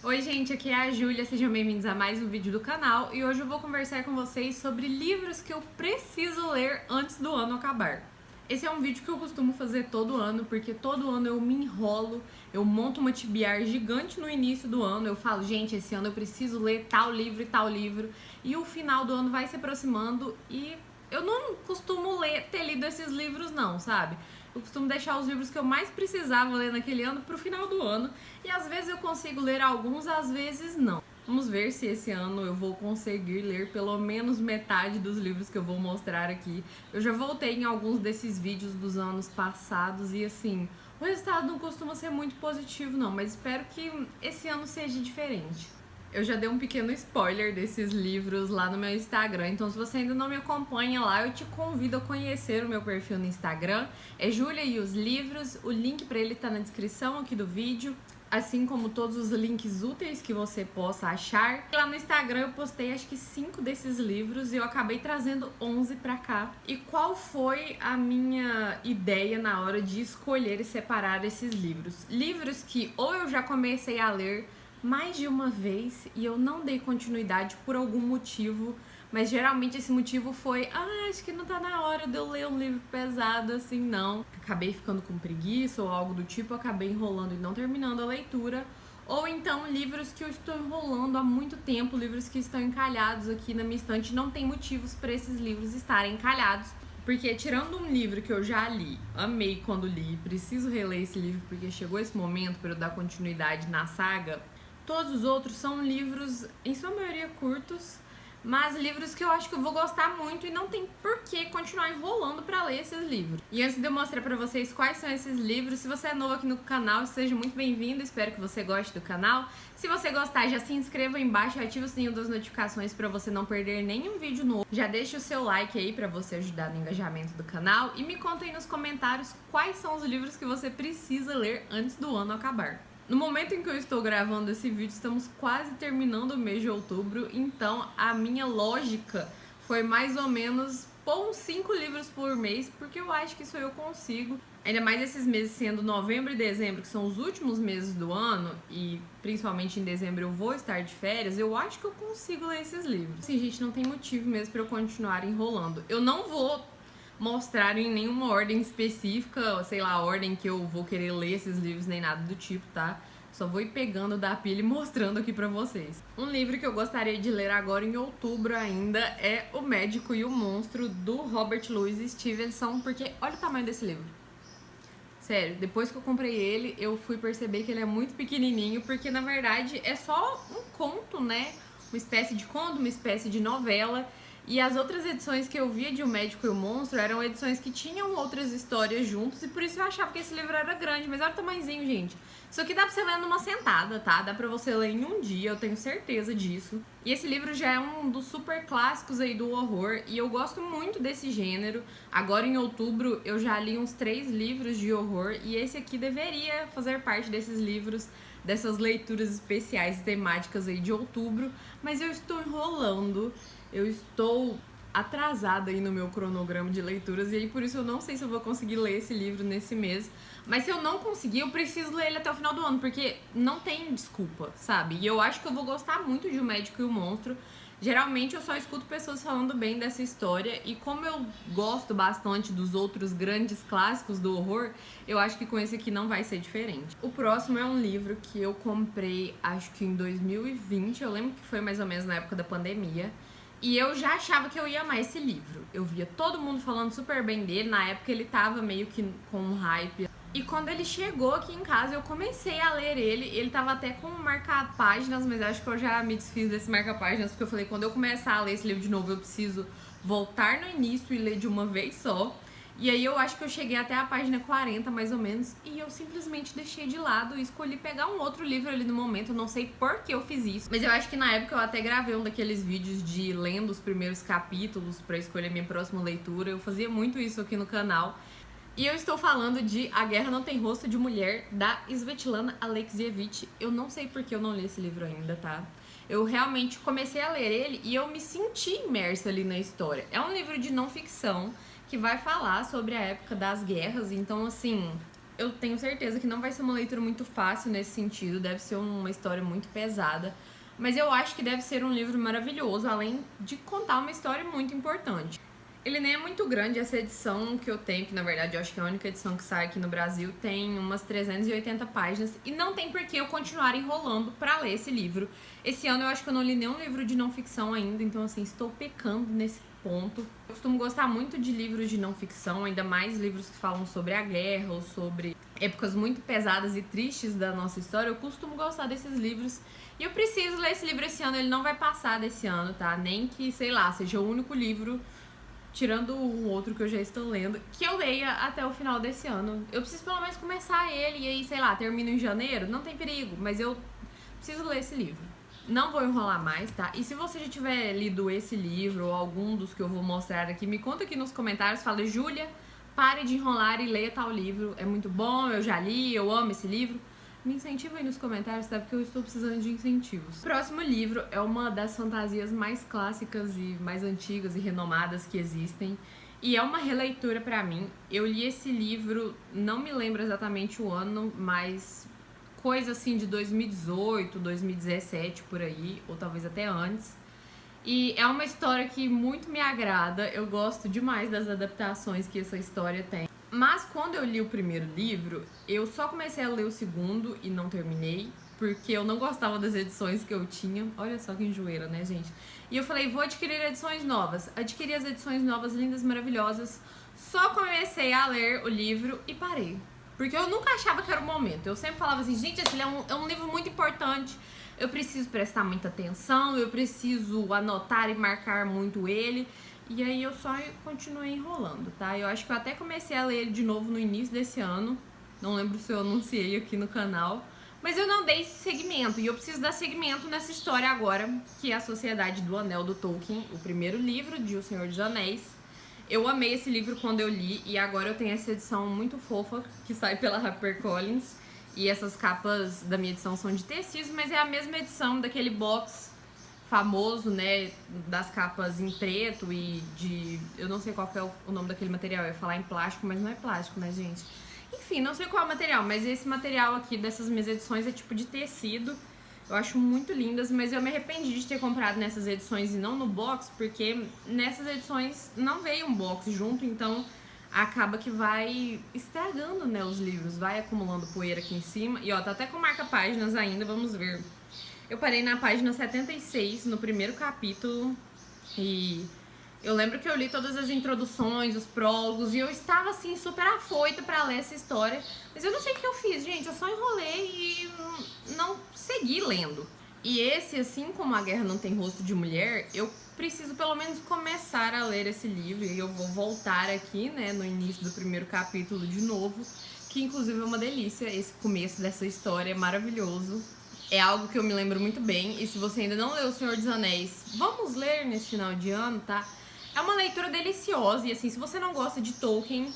Oi gente, aqui é a Júlia, sejam bem-vindos a mais um vídeo do canal e hoje eu vou conversar com vocês sobre livros que eu preciso ler antes do ano acabar. Esse é um vídeo que eu costumo fazer todo ano, porque todo ano eu me enrolo, eu monto uma TBR gigante no início do ano, eu falo, gente, esse ano eu preciso ler tal livro e tal livro, e o final do ano vai se aproximando e eu não costumo ter lido esses livros não, sabe? Eu costumo deixar os livros que eu mais precisava ler naquele ano pro final do ano, e às vezes eu consigo ler alguns, às vezes não. Vamos ver se esse ano eu vou conseguir ler pelo menos metade dos livros que eu vou mostrar aqui. Eu já voltei em alguns desses vídeos dos anos passados e assim, o resultado não costuma ser muito positivo não, mas espero que esse ano seja diferente. Eu já dei um pequeno spoiler desses livros lá no meu Instagram, então se você ainda não me acompanha lá, eu te convido a conhecer o meu perfil no Instagram. É Júlia e os Livros, o link para ele tá na descrição aqui do vídeo, assim como todos os links úteis que você possa achar. Lá no Instagram eu postei acho que 5 desses livros e eu acabei trazendo 11 pra cá. E qual foi a minha ideia na hora de escolher e separar esses livros? Livros que ou eu já comecei a ler mais de uma vez e eu não dei continuidade por algum motivo, mas geralmente esse motivo foi, acho que não tá na hora de eu ler um livro pesado assim, não. Acabei ficando com preguiça ou algo do tipo, acabei enrolando e não terminando a leitura. Ou então livros que eu estou enrolando há muito tempo, livros que estão encalhados aqui na minha estante, não tem motivos para esses livros estarem encalhados. Porque tirando um livro que eu já li, amei quando li, preciso reler esse livro porque chegou esse momento para eu dar continuidade na saga, todos os outros são livros, em sua maioria curtos, mas livros que eu acho que eu vou gostar muito e não tem por que continuar enrolando pra ler esses livros. E antes de eu mostrar pra vocês quais são esses livros, se você é novo aqui no canal, seja muito bem-vindo, espero que você goste do canal. Se você gostar, já se inscreva aí embaixo, ative o sininho das notificações pra você não perder nenhum vídeo novo. Já deixa o seu like aí pra você ajudar no engajamento do canal e me conta aí nos comentários quais são os livros que você precisa ler antes do ano acabar. No momento em que eu estou gravando esse vídeo, estamos quase terminando o mês de outubro, então a minha lógica foi mais ou menos pôr uns 5 livros por mês, porque eu acho que isso eu consigo. Ainda mais esses meses sendo novembro e dezembro, que são os últimos meses do ano, e principalmente em dezembro eu vou estar de férias, eu acho que eu consigo ler esses livros. Assim, gente, não tem motivo mesmo para eu continuar enrolando. Eu não vou mostrar em nenhuma ordem específica, sei lá, a ordem que eu vou querer ler esses livros, nem nada do tipo, tá? Só vou ir pegando da pilha e mostrando aqui pra vocês. Um livro que eu gostaria de ler agora em outubro ainda é O Médico e o Monstro, do Robert Louis Stevenson, porque olha o tamanho desse livro. Sério, depois que eu comprei ele, eu fui perceber que ele é muito pequenininho, porque na verdade é só um conto, né? Uma espécie de conto, uma espécie de novela. E as outras edições que eu via de O Médico e o Monstro eram edições que tinham outras histórias juntos e por isso eu achava que esse livro era grande, mas olha o tamanhozinho, gente. Isso aqui dá pra você ler numa sentada, tá? Dá pra você ler em um dia, eu tenho certeza disso. E esse livro já é um dos super clássicos aí do horror e eu gosto muito desse gênero. Agora em outubro eu já li uns 3 livros de horror e esse aqui deveria fazer parte desses livros, dessas leituras especiais e temáticas aí de outubro, mas eu estou enrolando. Eu estou atrasada aí no meu cronograma de leituras e aí por isso eu não sei se eu vou conseguir ler esse livro nesse mês. Mas se eu não conseguir, eu preciso ler ele até o final do ano, porque não tem desculpa, sabe? E eu acho que eu vou gostar muito de O Médico e o Monstro. Geralmente eu só escuto pessoas falando bem dessa história e como eu gosto bastante dos outros grandes clássicos do horror, eu acho que com esse aqui não vai ser diferente. O próximo é um livro que eu comprei acho que em 2020, eu lembro que foi mais ou menos na época da pandemia. E eu já achava que eu ia amar esse livro. Eu via todo mundo falando super bem dele. Na época ele tava meio que com um hype. E quando ele chegou aqui em casa, eu comecei a ler ele. Ele tava até com marca-páginas, mas acho que eu já me desfiz desse marca-páginas. Porque eu falei, quando eu começar a ler esse livro de novo, eu preciso voltar no início e ler de uma vez só. E aí eu acho que eu cheguei até a página 40, mais ou menos, e eu simplesmente deixei de lado e escolhi pegar um outro livro ali no momento. Eu não sei por que eu fiz isso, mas eu acho que na época eu até gravei um daqueles vídeos de lendo os primeiros capítulos pra escolher minha próxima leitura. Eu fazia muito isso aqui no canal. E eu estou falando de A Guerra Não Tem Rosto de Mulher, da Svetlana Alexievich. Eu não sei por que eu não li esse livro ainda, tá? Eu realmente comecei a ler ele e eu me senti imersa ali na história. É um livro de não ficção que vai falar sobre a época das guerras, então assim, eu tenho certeza que não vai ser uma leitura muito fácil nesse sentido, deve ser uma história muito pesada, mas eu acho que deve ser um livro maravilhoso, além de contar uma história muito importante. Ele nem é muito grande, essa edição que eu tenho, que na verdade eu acho que é a única edição que sai aqui no Brasil, tem umas 380 páginas e não tem por que eu continuar enrolando pra ler esse livro. Esse ano eu acho que eu não li nenhum livro de não ficção ainda, então assim, estou pecando nesse ponto. Eu costumo gostar muito de livros de não ficção, ainda mais livros que falam sobre a guerra ou sobre épocas muito pesadas e tristes da nossa história. Eu costumo gostar desses livros e eu preciso ler esse livro esse ano, ele não vai passar desse ano, tá? Nem que, sei lá, seja o único livro, tirando um outro que eu já estou lendo, que eu leia até o final desse ano. Eu preciso pelo menos começar ele e aí, sei lá, termino em janeiro, não tem perigo, mas eu preciso ler esse livro. Não vou enrolar mais, tá? E se você já tiver lido esse livro ou algum dos que eu vou mostrar aqui, me conta aqui nos comentários, fala, Júlia, pare de enrolar e leia tal livro, é muito bom, eu já li, eu amo esse livro. Me incentiva aí nos comentários, tá? Porque eu estou precisando de incentivos. O próximo livro é uma das fantasias mais clássicas e mais antigas e renomadas que existem. E é uma releitura pra mim. Eu li esse livro, não me lembro exatamente o ano, mas coisa assim de 2018, 2017, por aí, ou talvez até antes. E é uma história que muito me agrada, eu gosto demais das adaptações que essa história tem. Mas quando eu li o primeiro livro, eu só comecei a ler o segundo e não terminei, porque eu não gostava das edições que eu tinha. Olha só que enjoeira, né, gente? E eu falei, vou adquirir edições novas. Adquiri as edições novas, lindas, maravilhosas. Só comecei a ler o livro e parei. Porque eu nunca achava que era o momento. Eu sempre falava assim, gente, esse é um livro muito importante. Eu preciso prestar muita atenção, eu preciso anotar e marcar muito ele. E aí eu só continuei enrolando, tá? Eu acho que eu até comecei a ler ele de novo no início desse ano. Não lembro se eu anunciei aqui no canal. Mas eu não dei seguimento. E eu preciso dar seguimento nessa história agora, que é A Sociedade do Anel, do Tolkien. O primeiro livro de O Senhor dos Anéis. Eu amei esse livro quando eu li. E agora eu tenho essa edição muito fofa, que sai pela HarperCollins. E essas capas da minha edição são de tecidos, mas é a mesma edição daquele box famoso, né, das capas em preto e de... eu não sei qual que é o nome daquele material, eu ia falar em plástico, mas não é plástico, né, gente? Enfim, não sei qual é o material, mas esse material aqui dessas minhas edições é tipo de tecido. Eu acho muito lindas, mas eu me arrependi de ter comprado nessas edições e não no box, porque nessas edições não veio um box junto, então acaba que vai estragando, né, os livros, vai acumulando poeira aqui em cima. E ó, tá até com marca-páginas ainda, vamos ver. Eu parei na página 76, no primeiro capítulo, e eu lembro que eu li todas as introduções, os prólogos, e eu estava, assim, super afoita pra ler essa história. Mas eu não sei o que eu fiz, gente, eu só enrolei e não segui lendo. E esse, assim como A Guerra Não Tem Rosto de Mulher, eu preciso pelo menos começar a ler esse livro, e eu vou voltar aqui, né, no início do primeiro capítulo de novo, que inclusive é uma delícia, esse começo dessa história é maravilhoso. É algo que eu me lembro muito bem, e se você ainda não leu O Senhor dos Anéis, vamos ler nesse final de ano, tá? É uma leitura deliciosa, e assim, se você não gosta de Tolkien,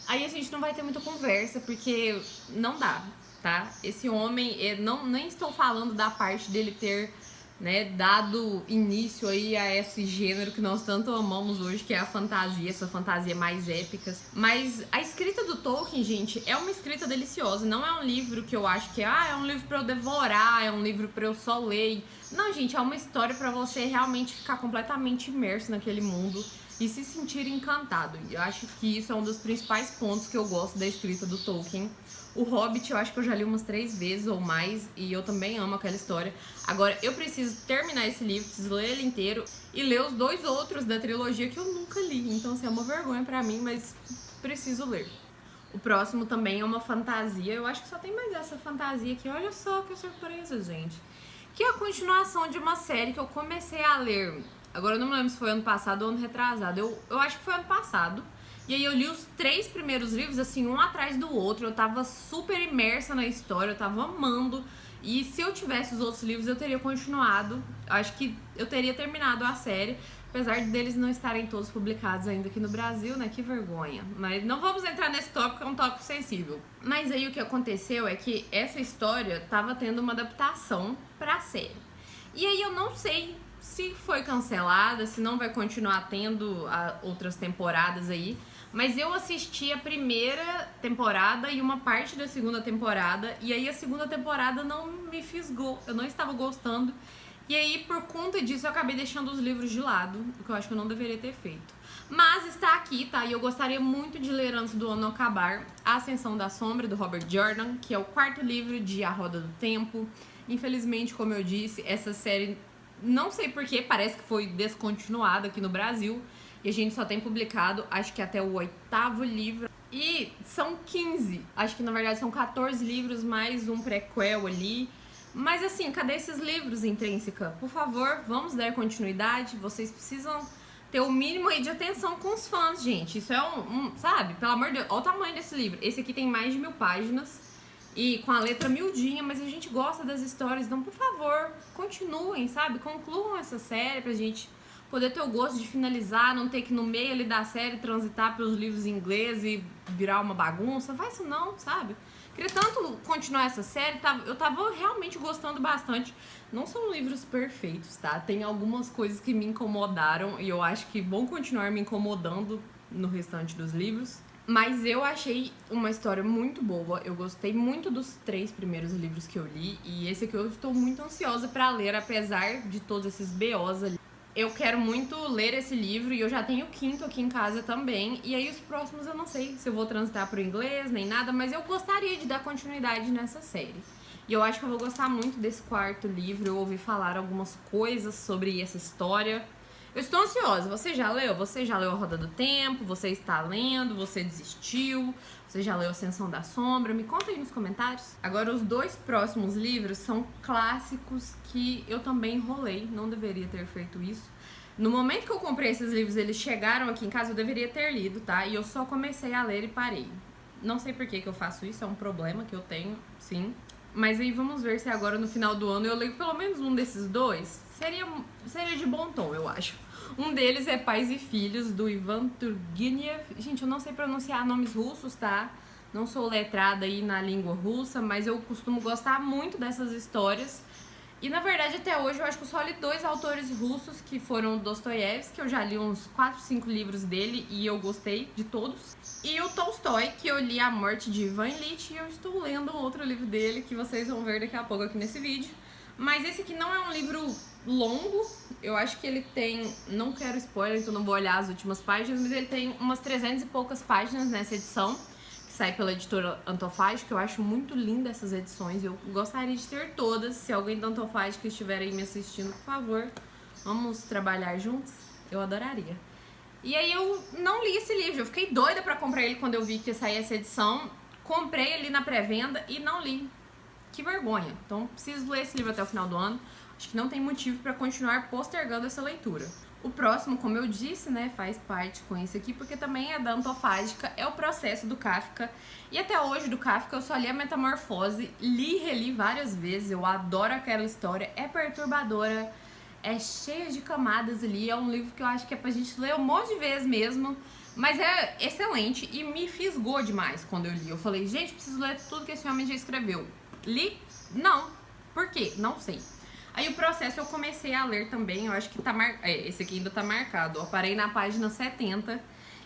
aí a gente não vai ter muita conversa, porque não dá, tá? Esse homem, nem estou falando da parte dele ter, né, dado início aí a esse gênero que nós tanto amamos hoje, que é a fantasia, essa fantasia mais épica. Mas a escrita do Tolkien, gente, é uma escrita deliciosa. Não é um livro que eu acho que é um livro pra eu devorar, é um livro pra eu só ler. Não, gente, é uma história pra você realmente ficar completamente imerso naquele mundo e se sentir encantado. Eu acho que isso é um dos principais pontos que eu gosto da escrita do Tolkien. O Hobbit eu acho que eu já li umas 3 vezes ou mais, e eu também amo aquela história. Agora, eu preciso terminar esse livro, preciso ler ele inteiro e ler os 2 outros da trilogia que eu nunca li. Então, assim, é uma vergonha pra mim, mas preciso ler. O próximo também é uma fantasia, eu acho que só tem mais essa fantasia aqui. Olha só que surpresa, gente. Que é a continuação de uma série que eu comecei a ler. Agora eu não me lembro se foi ano passado ou ano retrasado. Eu acho que foi ano passado. E aí eu li os 3 primeiros livros, assim, um atrás do outro. Eu tava super imersa na história, eu tava amando. E se eu tivesse os outros livros, eu teria continuado. Acho que eu teria terminado a série, apesar deles não estarem todos publicados ainda aqui no Brasil, né? Que vergonha. Mas não vamos entrar nesse tópico, é um tópico sensível. Mas aí o que aconteceu é que essa história tava tendo uma adaptação pra série. E aí eu não sei se foi cancelada, se não vai continuar tendo outras temporadas aí. Mas eu assisti a primeira temporada e uma parte da segunda temporada, e aí a segunda temporada não me fisgou, eu não estava gostando. E aí, por conta disso, eu acabei deixando os livros de lado, o que eu acho que eu não deveria ter feito. Mas está aqui, tá? E eu gostaria muito de ler antes do ano acabar A Ascensão da Sombra, do Robert Jordan, que é o quarto livro de A Roda do Tempo. Infelizmente, como eu disse, essa série, não sei porquê, parece que foi descontinuada aqui no Brasil. E a gente só tem publicado, acho que até o 8º livro. E são 15, acho que na verdade são 14 livros, mais um prequel ali. Mas assim, cadê esses livros, Intrínseca? Por favor, vamos dar continuidade. Vocês precisam ter o mínimo aí de atenção com os fãs, gente. Isso é sabe? Pelo amor de Deus, olha o tamanho desse livro. Esse aqui tem mais de 1000 páginas e com a letra miudinha, mas a gente gosta das histórias. Então, por favor, continuem, sabe? Concluam essa série pra gente poder ter o gosto de finalizar, não ter que no meio ali da série transitar pelos livros em inglês e virar uma bagunça. Faz isso não, sabe? Queria tanto continuar essa série, eu tava realmente gostando bastante. Não são livros perfeitos, tá? Tem algumas coisas que me incomodaram e eu acho que vão continuar me incomodando no restante dos livros. Mas eu achei uma história muito boa, eu gostei muito dos 3 primeiros livros que eu li. E esse aqui eu estou muito ansiosa pra ler, apesar de todos esses BOs ali. Eu quero muito ler esse livro e eu já tenho o 5º aqui em casa também. E aí os próximos eu não sei se eu vou transitar pro inglês nem nada, mas eu gostaria de dar continuidade nessa série. E eu acho que eu vou gostar muito desse 4º livro. Eu ouvi falar algumas coisas sobre essa história. Eu estou ansiosa. Você já leu? Você já leu A Roda do Tempo? Você está lendo? Você desistiu? Você já leu Ascensão da Sombra? Me conta aí nos comentários. Agora, os 2 próximos livros são clássicos que eu também enrolei. Não deveria ter feito isso. No momento que eu comprei esses livros, eles chegaram aqui em casa, eu deveria ter lido, tá? E eu só comecei a ler e parei. Não sei por que eu faço isso, é um problema que eu tenho, sim. Mas aí vamos ver se agora no final do ano eu leio pelo menos um desses 2. Seria de bom tom, eu acho. Um deles é Pais e Filhos, do Ivan Turgenev. Gente, eu não sei pronunciar nomes russos, tá? Não sou letrada aí na língua russa, mas eu costumo gostar muito dessas histórias. E na verdade até hoje eu acho que eu só li 2 autores russos, que foram o Dostoiévski, que eu já li uns 4, 5 livros dele e eu gostei de todos. E o Tolstói, que eu li A Morte de Ivan Ilitch, e eu estou lendo um outro livro dele que vocês vão ver daqui a pouco aqui nesse vídeo. Mas esse aqui não é um livro longo, eu acho que ele tem, não quero spoiler, então não vou olhar as últimas páginas, mas ele tem umas 300 e poucas páginas nessa edição, que sai pela editora Antofágica. Eu acho muito linda essas edições, eu gostaria de ter todas. Se alguém da Antofágica estiver aí me assistindo, por favor, vamos trabalhar juntos, eu adoraria. E aí eu não li esse livro, eu fiquei doida pra comprar ele quando eu vi que ia sair essa edição, comprei ele na pré-venda e não li. Que vergonha. Então preciso ler esse livro até o final do ano. Acho que não tem motivo para continuar postergando essa leitura. O próximo, como eu disse, né, faz parte com esse aqui, porque também é da Antofágica, é O Processo, do Kafka. E até hoje do Kafka eu só li a Metamorfose, li e reli várias vezes, eu adoro aquela história, é perturbadora, é cheia de camadas ali, é um livro que eu acho que é pra gente ler um monte de vezes mesmo, mas é excelente e me fisgou demais quando eu li. Eu falei, gente, preciso ler tudo que esse homem já escreveu. Li? Não. Por quê? Não sei. Aí o Processo eu comecei a ler também, eu acho que tá esse aqui ainda tá marcado, eu parei na página 70.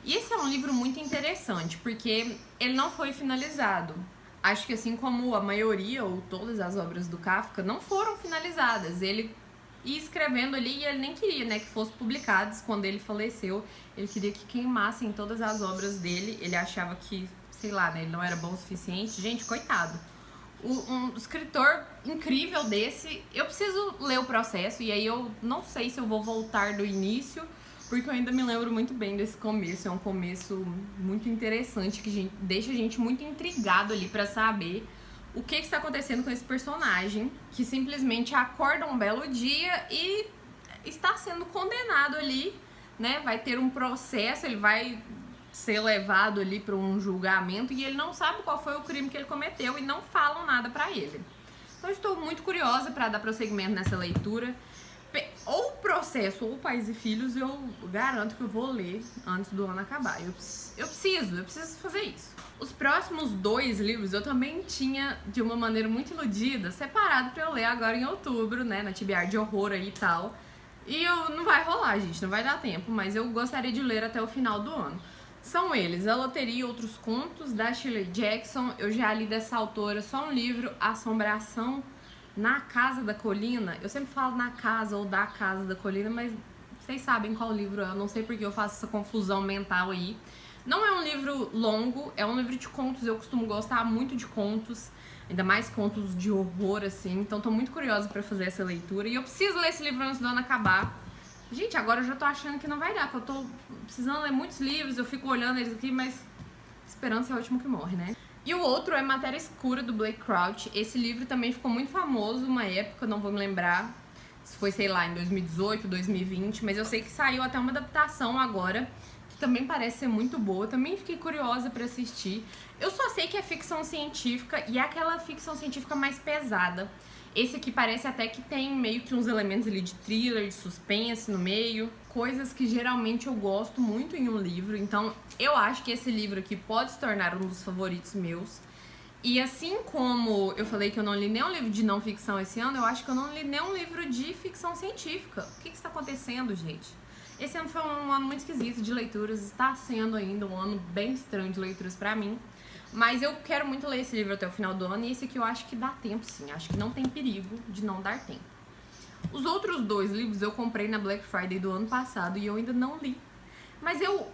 E esse é um livro muito interessante, porque ele não foi finalizado. Acho que assim como a maioria ou todas as obras do Kafka não foram finalizadas. Ele ia escrevendo ali e ele nem queria, né, que fossem publicadas quando ele faleceu. Ele queria que queimassem todas as obras dele, ele achava que, sei lá, né, ele não era bom o suficiente. Gente, coitado. Um escritor incrível desse, eu preciso ler o Processo, e aí eu não sei se eu vou voltar do início, porque eu ainda me lembro muito bem desse começo. É um começo muito interessante, que deixa a gente muito intrigado ali pra saber o que está acontecendo com esse personagem, que simplesmente acorda um belo dia e está sendo condenado ali, né? Vai ter um processo, ele vai ser levado ali para um julgamento e ele não sabe qual foi o crime que ele cometeu e não falam nada pra ele. Então estou muito curiosa para dar prosseguimento nessa leitura. Ou Processo ou Pais e Filhos, eu garanto que eu vou ler antes do ano acabar. Eu preciso fazer isso. Os próximos 2 livros eu também tinha, de uma maneira muito iludida, separado pra eu ler agora em outubro, né, na TBR de horror aí e tal. E não vai rolar, gente, não vai dar tempo, mas eu gostaria de ler até o final do ano. São eles, A Loteria e Outros Contos, da Shirley Jackson. Eu já li dessa autora só um livro, Assombração na Casa da Colina. Eu sempre falo na casa ou da Casa da Colina, mas vocês sabem qual livro é. Eu não sei porque eu faço essa confusão mental aí. Não é um livro longo, é um livro de contos. Eu costumo gostar muito de contos, ainda mais contos de horror, assim. Então tô muito curiosa pra fazer essa leitura. E eu preciso ler esse livro antes do ano acabar. Gente, agora eu já tô achando que não vai dar, porque eu tô precisando ler muitos livros, eu fico olhando eles aqui, mas esperança é o último que morre, né? E o outro é Matéria Escura, do Blake Crouch. Esse livro também ficou muito famoso uma época, não vou me lembrar se foi, sei lá, em 2018, 2020, mas eu sei que saiu até uma adaptação agora, que também parece ser muito boa. Também fiquei curiosa pra assistir. Eu só sei que é ficção científica e é aquela ficção científica mais pesada. Esse aqui parece até que tem meio que uns elementos ali de thriller, de suspense no meio. Coisas que geralmente eu gosto muito em um livro. Então eu acho que esse livro aqui pode se tornar um dos favoritos meus. E assim como eu falei que eu não li nenhum livro de não ficção esse ano, eu acho que eu não li nenhum livro de ficção científica. O que está acontecendo, gente? Esse ano foi um ano muito esquisito de leituras. Está sendo ainda um ano bem estranho de leituras pra mim. Mas eu quero muito ler esse livro até o final do ano, e esse aqui eu acho que dá tempo sim, acho que não tem perigo de não dar tempo. Os outros dois livros eu comprei na Black Friday do ano passado e eu ainda não li. Mas eu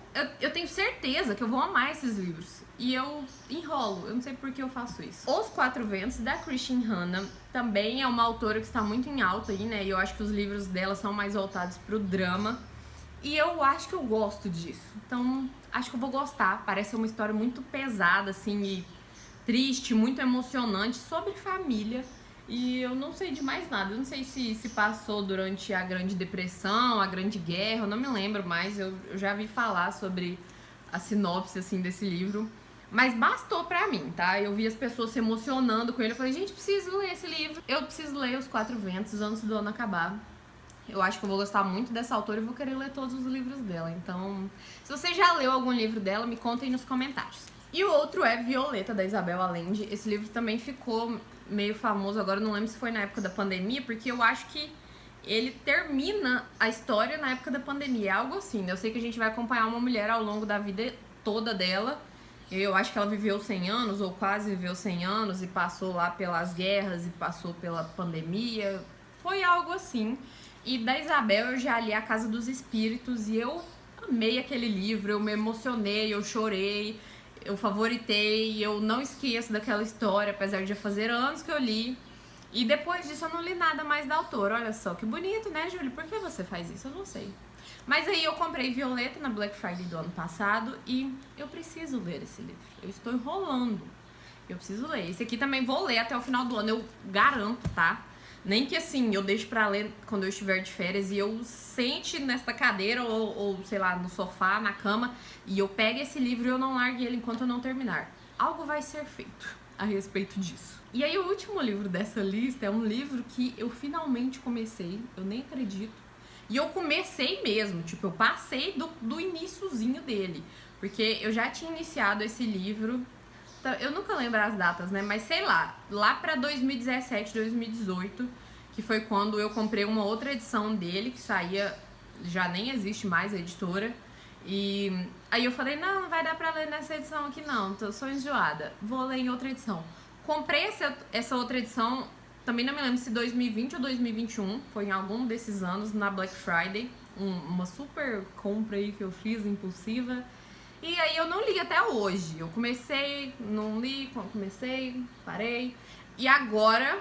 tenho certeza que eu vou amar esses livros. E eu enrolo, eu não sei por que eu faço isso. Os Quatro Ventos, da Christine Hanna, também é uma autora que está muito em alta aí, né? E eu acho que os livros dela são mais voltados pro drama. E eu acho que eu gosto disso. Então, acho que eu vou gostar. Parece uma história muito pesada, assim, e triste, muito emocionante, sobre família. E eu não sei de mais nada. Eu não sei se passou durante a Grande Depressão, a Grande Guerra, eu não me lembro mais. Eu já vi falar sobre a sinopse, assim, desse livro. Mas bastou pra mim, tá? Eu vi as pessoas se emocionando com ele. Eu falei, gente, preciso ler esse livro. Eu preciso ler Os Quatro Ventos antes do ano acabar. Eu acho que eu vou gostar muito dessa autora e vou querer ler todos os livros dela. Então, se você já leu algum livro dela, me conta aí nos comentários. E o outro é Violeta, da Isabel Allende. Esse livro também ficou meio famoso, agora eu não lembro se foi na época da pandemia, porque eu acho que ele termina a história na época da pandemia. É algo assim, né? Eu sei que a gente vai acompanhar uma mulher ao longo da vida toda dela. Eu acho que ela viveu 100 anos, ou quase viveu 100 anos, e passou lá pelas guerras, e passou pela pandemia. Foi algo assim. E da Isabel eu já li A Casa dos Espíritos e eu amei aquele livro, eu me emocionei, eu chorei, eu favoritei, eu não esqueço daquela história, apesar de já fazer anos que eu li. E depois disso eu não li nada mais da autora. Olha só, que bonito, né, Júlia? Por que você faz isso? Eu não sei. Mas aí eu comprei Violeta na Black Friday do ano passado e eu preciso ler esse livro. Eu estou enrolando. Eu preciso ler. Esse aqui também vou ler até o final do ano, eu garanto, tá? Nem que assim, eu deixe pra ler quando eu estiver de férias e eu sente nessa cadeira ou sei lá, no sofá, na cama, e eu pegue esse livro e eu não largue ele enquanto eu não terminar. Algo vai ser feito a respeito disso. E aí o último livro dessa lista é um livro que eu finalmente comecei, eu nem acredito. E eu comecei mesmo, tipo, eu passei do iniciozinho dele. Porque eu já tinha iniciado esse livro, eu nunca lembro as datas, né? Mas sei lá pra 2017, 2018, que foi quando eu comprei uma outra edição dele, que saía, já nem existe mais a editora. E aí eu falei, não vai dar pra ler nessa edição aqui não, sou enjoada, vou ler em outra edição. Comprei essa outra edição, também não me lembro se 2020 ou 2021, foi em algum desses anos, na Black Friday, uma super compra aí que eu fiz, impulsiva. E aí eu não li até hoje. Eu comecei, não li, comecei, parei. E agora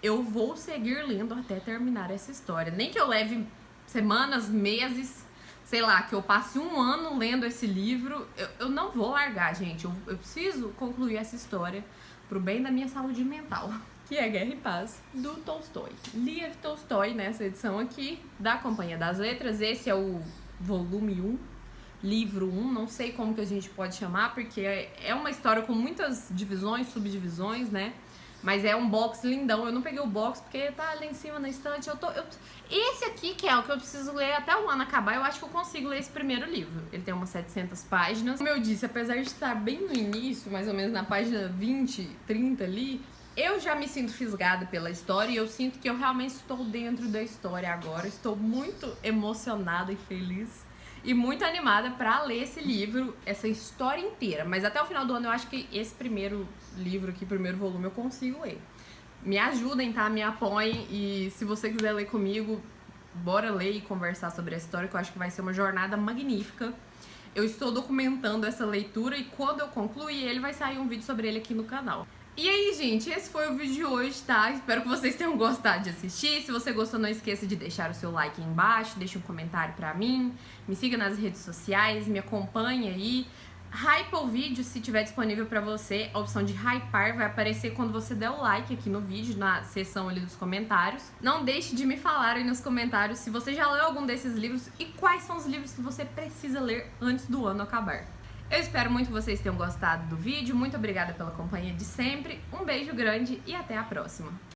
eu vou seguir lendo até terminar essa história. Nem que eu leve semanas, meses, sei lá, que eu passe um ano lendo esse livro. Eu não vou largar, gente. Eu preciso concluir essa história pro bem da minha saúde mental. Que é Guerra e Paz, do Tolstói. Liev Tolstói nessa edição aqui, da Companhia das Letras. Esse é o volume 1. Livro 1, não sei como que a gente pode chamar, porque é uma história com muitas divisões, subdivisões, né? Mas é um box lindão. Eu não peguei o box porque tá ali em cima na estante. Esse aqui, que é o que eu preciso ler até o ano acabar, eu acho que eu consigo ler esse primeiro livro. Ele tem umas 700 páginas. Como eu disse, apesar de estar bem no início, mais ou menos na página 20, 30 ali, eu já me sinto fisgada pela história e eu sinto que eu realmente estou dentro da história agora. Estou muito emocionada e feliz. e muito animada pra ler esse livro, essa história inteira. Mas até o final do ano eu acho que esse primeiro livro aqui, primeiro volume, eu consigo ler. Me ajudem, tá? Me apoiem, e se você quiser ler comigo, bora ler e conversar sobre essa história, que eu acho que vai ser uma jornada magnífica. Eu estou documentando essa leitura e quando eu concluir ele, vai sair um vídeo sobre ele aqui no canal. E aí, gente, esse foi o vídeo de hoje, tá? Espero que vocês tenham gostado de assistir. Se você gostou, não esqueça de deixar o seu like aí embaixo, deixa um comentário pra mim, me siga nas redes sociais, me acompanhe aí. Hypa o vídeo se tiver disponível pra você, a opção de hypar vai aparecer quando você der o like aqui no vídeo, na seção ali dos comentários. Não deixe de me falar aí nos comentários se você já leu algum desses livros e quais são os livros que você precisa ler antes do ano acabar. Eu espero muito que vocês tenham gostado do vídeo, muito obrigada pela companhia de sempre, um beijo grande e até a próxima!